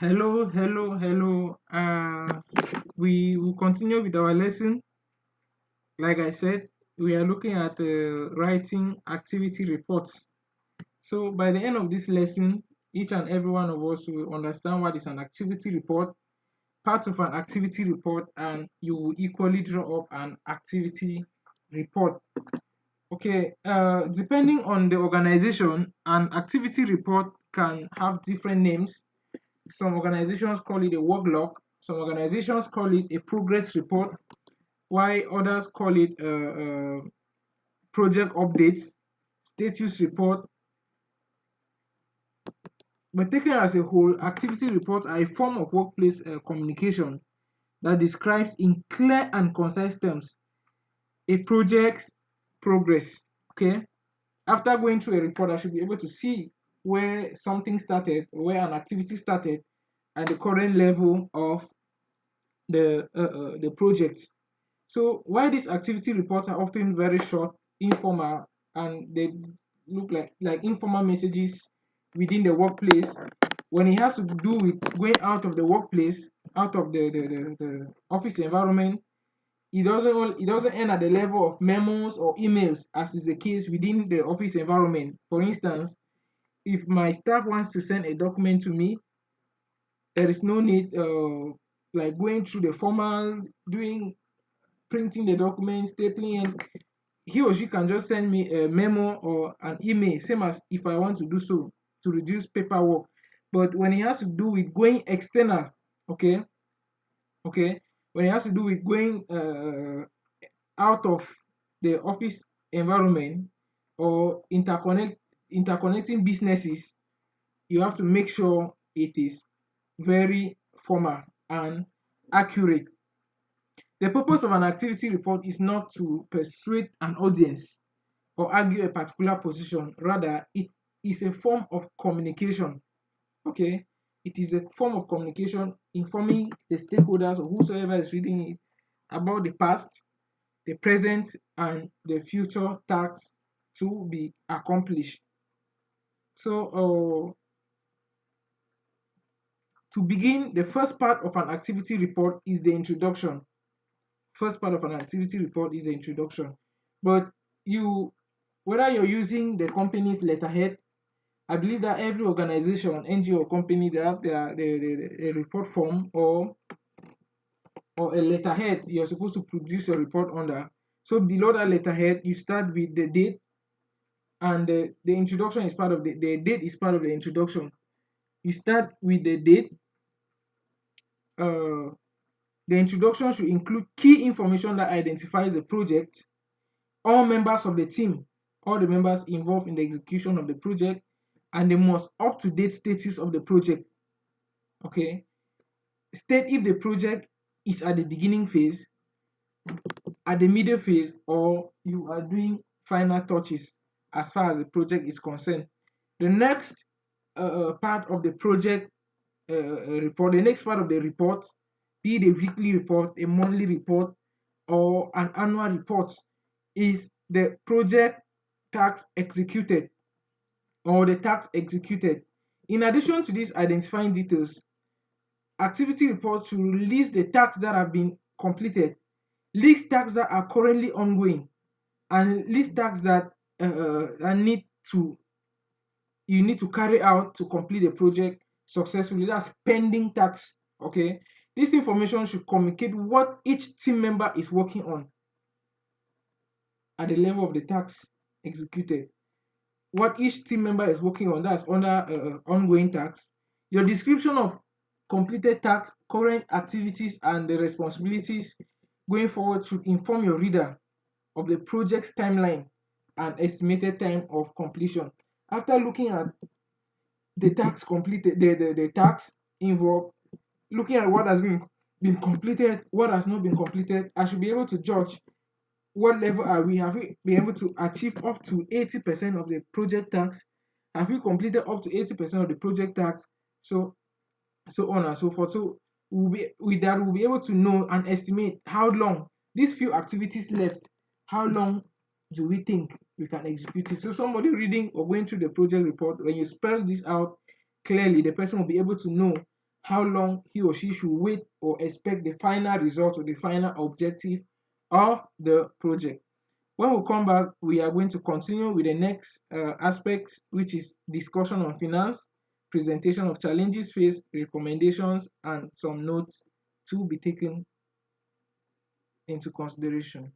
Hello. We will continue with our lesson. Like I said, we are looking at writing activity reports. So, by the end of this lesson, each and every one of us will understand what is an activity report, part of an activity report, and you will equally draw up an activity report. Okay, depending on the organization, an activity report can have different names. Some organizations call it a work log. Some organizations call it a progress report, while others call it a project updates, status report. But taken as a whole, activity reports are a form of workplace communication that describes in clear and concise terms a project's progress. Okay, after going through a report, I should be able to see where something started, where an activity started, and the current level of the project. So while these activity reports are often very short, informal, and they look like informal messages within the workplace, when it has to do with going out of the workplace, out of the office environment, it doesn't end at the level of memos or emails as is the case within the office environment. For instance, if my staff wants to send a document to me, there is no need like going through the formal doing printing the document, stapling, and he or she can just send me a memo or an email, same as if I want to do so to reduce paperwork. But when it has to do with going external, okay, okay, when it has to do with going out of the office environment or interconnecting businesses, you have to make sure it is very formal and accurate. The purpose of an activity report is not to persuade an audience or argue a particular position. Rather, it is a form of communication. Okay, it is a form of communication informing the stakeholders or whosoever is reading it about the past, the present, and the future tasks to be accomplished. So, to begin, the first part of an activity report is the introduction. First part of an activity report is the introduction. But you, whether you're using the company's letterhead, I believe that every organization, NGO or company, they have a report form or a letterhead you're supposed to produce your report under. So below that letterhead, you start with the date, and the introduction is part of the date is part of the introduction. You start with the date. Uh, the introduction should include key information that identifies the project, all members of the team, all the members involved in the execution of the project, and the most up-to-date status of the project. Okay, state if the project is at the beginning phase, at the middle phase, or you are doing final touches as far as the project is concerned. The next part of the project report, the next part of the report, be it a weekly report, a monthly report, or an annual report, is the project task executed or the task executed. In addition to these identifying details, activity reports should list the tasks that have been completed, list tasks that are currently ongoing, and list tasks that need to you need to carry out to complete the project successfully. That's pending tasks. Okay, this information should communicate what each team member is working on at the level of the tasks executed. What each team member is working on, that's under ongoing tasks. Your description of completed tasks, current activities, and the responsibilities going forward should inform your reader of the project's timeline and estimated time of completion. After looking at the tasks completed, the tasks involved, looking at what has been completed, what has not been completed, I should be able to judge what level are we. Have we been able to achieve up to 80% of the project tasks? Have we completed up to 80% of the project tasks? So so on and so forth. So with that we'll be able to know and estimate how long these few activities left, how long do we think we can execute it. So somebody reading or going through the project report, when you spell this out clearly, the person will be able to know how long he or she should wait or expect the final result or the final objective of the project. When we come back, we are going to continue with the next aspect, which is discussion on finance, presentation of challenges faced, recommendations, and some notes to be taken into consideration.